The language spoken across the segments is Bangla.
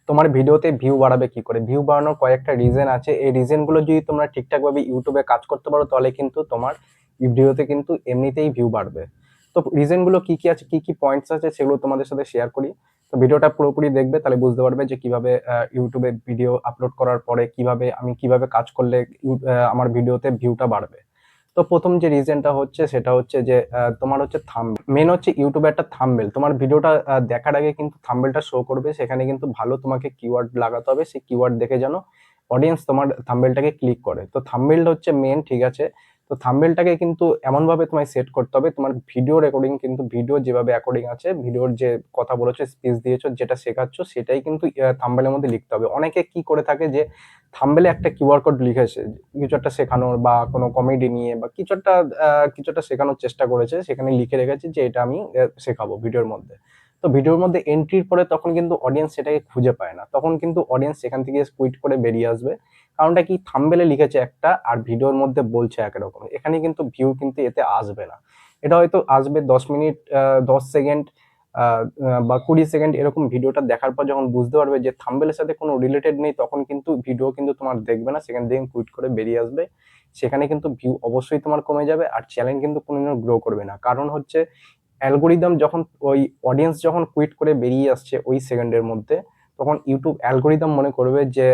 তোমার ভিডিওতে ভিউ বাড়াবে কি করে? ভিউ বাড়ানোর কয়েকটা রিজন আছে। এই রিজন গুলো যদি তোমরা ঠিকঠাক ভাবে ইউটিউবে কাজ করতে পারো তাহলে কিন্তু তোমার ভিডিওতে কিন্তু এমনিতেই ভিউ বাড়বে। তো রিজন গুলো কি কি আছে, কি কি পয়েন্টস আছে সেগুলো তোমাদের সাথে শেয়ার করি। তো ভিডিওটা পুরোপুরি দেখবে, তাহলে বুঝতে পারবে যে কিভাবে ইউটিউবে ভিডিও আপলোড করার পরে কিভাবে আমি কিভাবে কাজ করলে আমার ভিডিওতে ভিউটা বাড়বে। তো প্রথম যে রিজনটা হচ্ছে সেটা হচ্ছে যে তোমার হচ্ছে থাম্বনেল। মেন হচ্ছে ইউটিউবে একটা থাম্বনেল, তোমার ভিডিওটা দেখার আগে কিন্তু থাম্বনেলটা শো করবে, সেখানে কিন্তু ভালো তোমাকে কিওয়ার্ড লাগাতে হবে, সেই কিওয়ার্ড দেখে যেন অডিয়েন্স তোমার থাম্বনেলটাকে ক্লিক করে। তো থাম্বনেল হচ্ছে মেন, ঠিক আছে। তো থাম্বনেলটাকে কিন্তু এমন ভাবে তোমায় সেট করতে হবে, তোমার ভিডিও রেকর্ডিং কিন্তু ভিডিও যেভাবে অ্যাকর্ডিং আছে, ভিডিওর যে কথা বলেছো, স্পিচ দিয়েছো, যেটা শেখাচ্ছ সেটাই কিন্তু থাম্বনেলের মধ্যে লিখতে হবে। অনেকে কি করে থাকে যে থাম্বনেলে একটা কিউআর কোড লিখেছে, কিছু একটা শেখানোর বা কোনো কমেডি নিয়ে বা কিছু একটা শেখানোর চেষ্টা করেছে, সেখানে লিখে রেখেছে যে এটা আমি শেখাবো ভিডিওর মধ্যে। তো ভিডিওর মধ্যে এন্ট্রির পরে তখন কিন্তু অডিয়েন্স সেটাকে খুঁজে পায় না, তখন কিন্তু অডিয়েন্স সেখান থেকে কুইট করে বেরিয়ে আসবে। কারণটা কি, থাম্বনেলে লিখেছে একটা আর ভিডিওর মধ্যে বলছে একরকম, এখানে কিন্তু ভিউ কিন্তু এতে আসবে না। এটা হয়তো আসবে 10 মিনিট, 10 সেকেন্ড বা 20 সেকেন্ড এরকম ভিডিওটা দেখার পর যখন বুঝতে পারবে যে থাম্বনেলের সাথে কোনো রিলেটেড নেই, তখন কিন্তু ভিডিও কিন্তু তোমার দেখবে না, সেখান থেকে কুইট করে বেরিয়ে আসবে। সেখানে কিন্তু ভিউ অবশ্যই তোমার কমে যাবে আর চ্যানেল কিন্তু কোনোদিনও গ্রো করবে না। কারণ হচ্ছে অ্যালগোরিদম যখন ওই অডিয়েন্স যখন কুইট করে বেরিয়ে আসছে ওই সেকেন্ডের মধ্যে, তখন ইউটিউব অ্যালগোরিদম মনে করবে যে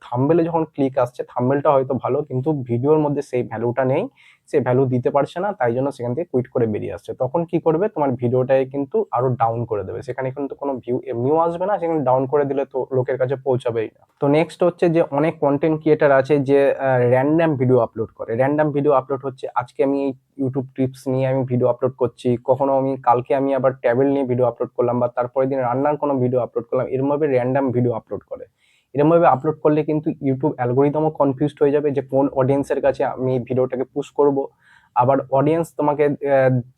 থাম্বনেলে যখন ক্লিক আসছে, থাম্বনেলটা হয়তো ভালো কিন্তু ভিডিওর মধ্যে সেই ভ্যালুটা নেই, সে ভ্যালু দিতে পারছে না, তাই জন্য সেখান থেকে কুইট করে বেরিয়ে আসছে। তখন কি করবে, তোমার ভিডিওটাকে কিন্তু আরো ডাউন করে দেবে, সেখানে কিন্তু কোনো ভিউ এমনিও আসবে না, সেখানে ডাউন করে দিলে তো লোকের কাছে পৌঁছাবেই না। তো নেক্সট হচ্ছে যে অনেক কন্টেন্ট ক্রিয়েটার আছে যে র্যান্ডম ভিডিও আপলোড করে। র্যান্ডম ভিডিও আপলোড হচ্ছে, আজকে আমি এই ইউটিউব টিপস নিয়ে আমি ভিডিও আপলোড করছি, কখনো আমি কালকে আমি আবার ট্রাভেল নিয়ে ভিডিও আপলোড করলাম, বা তারপরের দিন রান্নার কোনো ভিডিও আপলোড করলাম, এরকম ভাবে র্যান্ডম ভিডিও আপলোড করে। এরকম ভাবে আপলোড করলে কিন্তু ইউটিউব অ্যালগোরিদমও কনফিউজড হয়ে যাবে যে কোন অডিয়েন্সের কাছে আমি ভিডিওটাকে পুশ করব। আবার অডিয়েন্স তোমাকে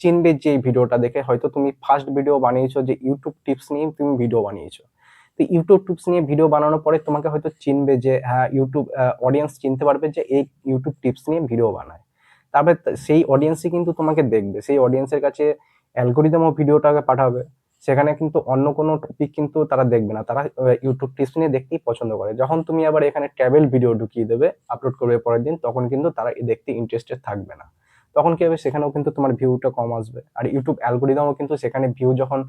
চিনবে যে এই ভিডিওটা দেখে, হয়তো তুমি ফার্স্ট ভিডিও বানিয়েছো যে ইউটিউব টিপস নিয়ে তুমি ভিডিও বানিয়েছো, তো ইউটিউব টিপস নিয়ে ভিডিও বানানোর পরে তোমাকে হয়তো চিনবে যে হ্যাঁ, ইউটিউব অডিয়েন্স চিনতে পারবে যে এই ইউটিউব টিপস নিয়ে ভিডিও বানায়। তারপরে সেই অডিয়েন্সই কিন্তু তোমাকে দেখবে, সেই অডিয়েন্সের কাছে অ্যালগোরিদমও ভিডিওটাকে পাঠাবে। সেখানে কিন্তু অন্য কোনো টপিক কিন্তু তারা দেখবে না, তারা ইউটিউব টিপস নিয়ে দেখতেই পছন্দ করে। যখন তুমি আবার এখানে ট্রাভেল ভিডিও ঢুকিয়ে দেবে, আপলোড করবে পরের দিন, তখন কিন্তু তারা দেখতে ইন্টারেস্টেড থাকবে না। তখন কি হবে, সেখানেও কিন্তু তোমার ভিউটা কম আসবে। আর ইউটিউব অ্যালগোরিদমও কিন্তু সেখানে ভিউ যখন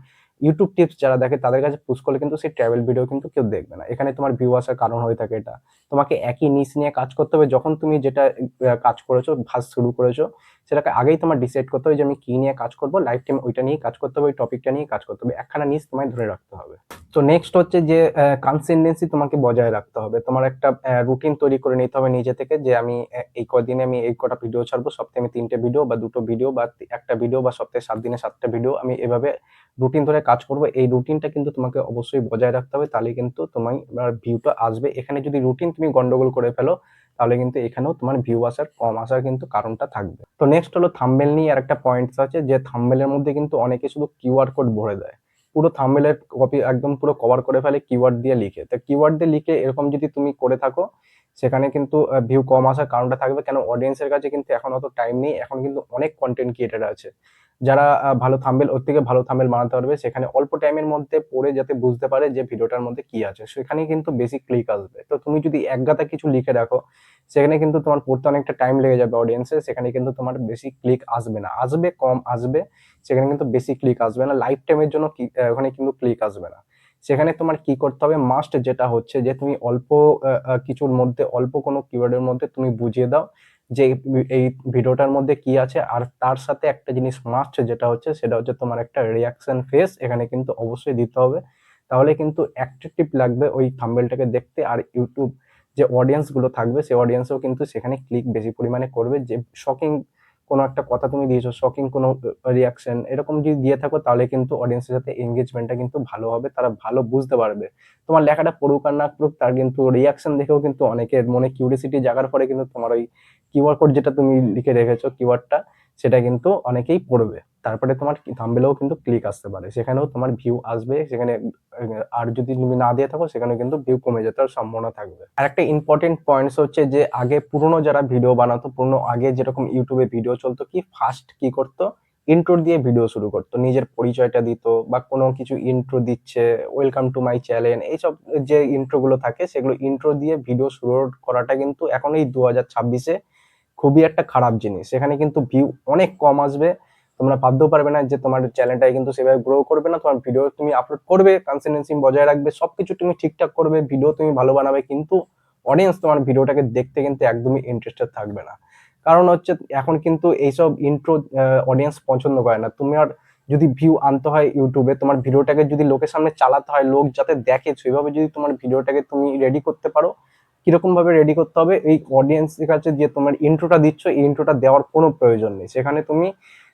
ইউটিউব টিপস যারা দেখে তাদের কাছে পুশ করলে কিন্তু সেই ট্রাভেল ভিডিও কিন্তু কেউ দেখবে না, এখানে তোমার ভিউ আসার কারণ হয়ে থাকে এটা। তোমাকে একই নিশ নিয়ে কাজ করতে হবে, যখন তুমি যেটা কাজ করেছো, ভাজ শুরু করেছো, সেটাকে আগেই তোমার ডিসাইড করতে হবে যে আমি কি নিয়ে কাজ করবো, লাইফ টাইম ওইটা নিয়ে কাজ করতে হবে, ওই টপিকটা নিয়ে কাজ করতে হবে, একখানা নিশ তোমায় ধরে রাখতে হবে। তো নেক্সট হচ্ছে যে কনসিস্টেন্সি তোমাকে বজায় রাখতে হবে, তোমার একটা রুটিন তৈরি করে নিতে হবে নিজে থেকে, যে আমি এই কদিনে আমি এই কটা ভিডিও ছাড়বো, সপ্তাহে আমি 3টে ভিডিও বা 2টো ভিডিও বা একটা ভিডিও, বা সপ্তাহে 7 দিনে 7টা ভিডিও, আমি এভাবে রুটিন ধরে কাজ করবো। এই রুটিনটা কিন্তু তোমাকে অবশ্যই বজায় রাখতে হবে, তাহলে কিন্তু তোমার ভিউটা আসবে। এখানে যদি রুটিন তুমি গন্ডগোল করে ফেলো, তাহলে কিন্তু এখানেও তোমার ভিউ আসার কম আসার কিন্তু কারণটা থাকবে। তো নেক্সট হলো থাম্বনেল নিয়ে আর একটা পয়েন্টস আছে, যে থাম্বনেলের মধ্যে কিন্তু অনেকে শুধু কিউআর কোড ভরে দেয়, পুরো থাম্বনেলের কপি একদম পুরো কভার করে ফেলে কিওয়ার্ড দিয়ে লিখে। তো কিওয়ার্ড দিয়ে লিখে এরকম যদি তুমি করে থাকো, সেখানে কিন্তু ভিউ কম আসার কারণটা থাকবে। কেন, অডিয়েন্সের কাছে কিন্তু এখন অত টাইম নেই, এখন কিন্তু অনেক কন্টেন্ট ক্রিয়েটার আছে যারা ভালো থাম্বনেল, ওর থেকে ভালো থাম্বনেল বানাতে পারবে, সেখানে অল্প টাইমের মধ্যে পড়ে যাতে বুঝতে পারে যে ভিডিওটার মধ্যে কি আছে, সেখানে কিন্তু বেশি ক্লিক আসবে। তো তুমি যদি একগাদা কিছু লিখে রাখো, সেখানে কিন্তু তোমার পড়তে অনেকটা টাইম লেগে যাবে অডিয়েন্সের, সেখানে কিন্তু তোমার বেশি ক্লিক আসবে না, আসবে কম আসবে, সেখানে কিন্তু বেশি ক্লিক আসবে না, লাইফ টাইমের জন্য ওখানে কিন্তু ক্লিক আসবে না। সেখানে তোমার কি করতে হবে, মাস্ট যেটা হচ্ছে যে তুমি অল্প কিছুর মধ্যে, অল্প কোনো কিওয়ার্ডের মধ্যে তুমি বুঝিয়ে দাও যে এই ভিডিওটার মধ্যে কি আছে, আর তার সাথে একটা জিনিস মাস্ট যেটা হচ্ছে, সেটা হচ্ছে তোমার একটা রিয়াকশন ফেস এখানে কিন্তু অবশ্যই দিতে হবে। তাহলে কিন্তু অ্যাট্রাকটিভ লাগবে ওই থাম্বনেলটাকে দেখতে, আর ইউটিউব যে অডিয়েন্স গুলো থাকবে, সেই অডিয়েন্সও কিন্তু সেখানে ক্লিক বেশি পরিমাণে করবে। যে শকিং কোনো একটা কথা তুমি দিয়েছো, শকিং কোনো রিয়াকশন এরকম যদি দিয়ে থাকো, তাহলে কিন্তু অডিয়েন্সের সাথে এঙ্গেজমেন্টটা কিন্তু ভালো হবে, তারা ভালো বুঝতে পারবে। তোমার লেখাটা পড়ুক আর না পড়ুক, তার কিন্তু রিয়াকশন দেখেও কিন্তু অনেকের মনে কিউরিসিটি জাগার পরে কিন্তু তোমার ওই কিওয়ার্ড কোড যেটা তুমি লিখে রেখেছো কিওয়ার্ডটা, সেটা কিন্তু অনেকেই পড়বে, তারপরে তোমার থাম্বনেলেও কিন্তু ক্লিক আসতে পারে, সেখানেও তোমার ভিউ আসবে। সেখানে আর যদি তুমি না দিয়ে থাকো, সেখানে কিন্তু ভিউ কমে যেতে সম্ভাবনা থাকবে। আর একটা ইম্পর্টেন্ট পয়েন্টস হচ্ছে যে আগে পুরনো যারা ভিডিও বানাতো, পুরনো আগে যেরকম ইউটিউবে ভিডিও চলতো, কি ফার্স্ট কি করতো, ইন্ট্রো দিয়ে ভিডিও শুরু করতো, নিজের পরিচয়টা দিত বা কোনো কিছু ইন্ট্রো দিচ্ছে, ওয়েলকাম টু মাই চ্যানেল, এইসব যে ইন্ট্রো গুলো থাকে সেগুলো ইন্ট্রো দিয়ে ভিডিও শুরু করাটা কিন্তু এখন এই 2026-এ খুবই একটা খারাপ জিনিস। সেখানে কিন্তু ভিউ অনেক কম আসবে, তোমরা ভাবতেও পারবে না যে তোমার চ্যানেলটাই কিন্তু সেভাবে গ্রো করবে না। তোমার ভিডিও তুমি আপলোড করবে, কনসিস্টেন্সি বজায় রাখবে, সবকিছু তুমি ঠিকঠাক করবে, ভিডিও তুমি ভালো বানাবে, কিন্তু অডিয়েন্স তোমার ভিডিওটাকে দেখতে কিন্তু একদমই ইন্টারেস্টেড থাকবে না। কারণ হচ্ছে এখন কিন্তু এইসব ইন্ট্রো অডিয়েন্স পছন্দ করে না। তুমি আর যদি ভিউ আনতে হয় ইউটিউবে, তোমার ভিডিওটাকে যদি লোকের সামনে চালাতে হয়, লোক যাতে দেখে, সেভাবে যদি তোমার ভিডিওটাকে তুমি রেডি করতে পারো, কিরকম ভাবে রেডি করতে হবে, এই অডিয়েন্সের কাছে যে তোমার ইন্ট্রোটা দিচ্ছ, এই ইন্ট্রোটা দেওয়ার কোনো প্রয়োজন নেই। সেখানে তুমি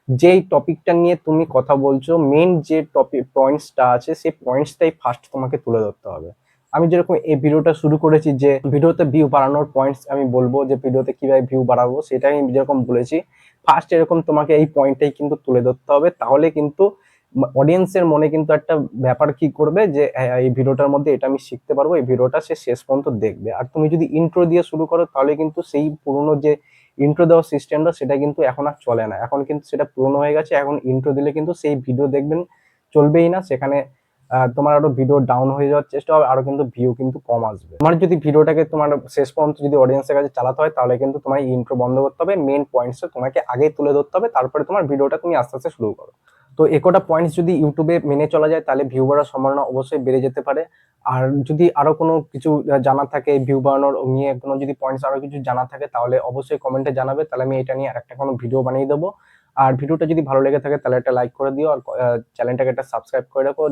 যেই টপিকটা নিয়ে তুমি কথা বলছো, মেন যে টপিক পয়েন্টসটা আছে, সেই পয়েন্টসটাই ফার্স্ট তোমাকে তুলে ধরতে হবে। আমি যেরকম এই ভিডিওটা শুরু করেছি যে ভিডিওতে ভিউ বাড়ানোর পয়েন্টস আমি বলবো, যে ভিডিওতে কিভাবে ভিউ বাড়াবো সেটাই আমি যেরকম বলেছি, ফার্স্ট এরকম তোমাকে এই পয়েন্টটাই কিন্তু তুলে ধরতে হবে। তাহলে কিন্তু অডিয়েন্সের মনে কিন্তু একটা ব্যাপার কি করবে যে হ্যাঁ, এই ভিডিওটার মধ্যে এটা আমি শিখতে পারবো, এই ভিডিওটা সে শেষ পর্যন্ত দেখবে। আর তুমি যদি ইন্ট্রো দিয়ে শুরু করো, তাহলে কিন্তু সেই পুরোনো যে ইন্ট্রো দেওয়ার সিস্টেমটা, সেটা কিন্তু এখন আর চলে না। এখন কিন্তু সেটা পুরোনো হয়ে গেছে। এখন ইন্ট্রো দিলে কিন্তু সেই ভিডিও দেখবেন চলবেই না, সেখানে তোমার আরো ভিডিও ডাউন হয়ে যাওয়ার চেষ্টা হবে, আরো কিন্তু ভিউ কিন্তু কম আসবে। তোমার যদি ভিডিওটাকে তোমার শেষ পর্যন্ত যদি অডিয়েন্সের কাছে চালাতে হয়, তাহলে কিন্তু তোমার ইন্ট্রো বন্ধ করতে হবে, মেন পয়েন্টস তোমাকে আগে তুলে ধরতে হবে, তারপরে তোমার ভিডিওটা তুমি আস্তে আস্তে শুরু করো। তো একটা পয়েন্টস যদি ইউটিউবে মেনে চলা যায়, তাহলে ভিউ বাড়ার সম্ভাবনা অবশ্যই বেড়ে যেতে পারে। আর যদি আরো কোনো কিছু জানা থাকে ভিউ বাড়ানোর নিয়ে, কোনো যদি পয়েন্টস আরো কিছু জানা থাকে, তাহলে অবশ্যই কমেন্টে জানাবে, তাহলে আমি এটা নিয়ে আরেকটা কোনো ভিডিও বানিয়ে দেবো। আর ভিডিওটা যদি ভালো লেগে থাকে, তাহলে একটা লাইক করে দিও, আর চ্যানেলটাকে একটা সাবস্ক্রাইব করে রাখো।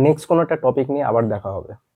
নেক্সট কোনো একটা টপিক নিয়ে আবার দেখা হবে।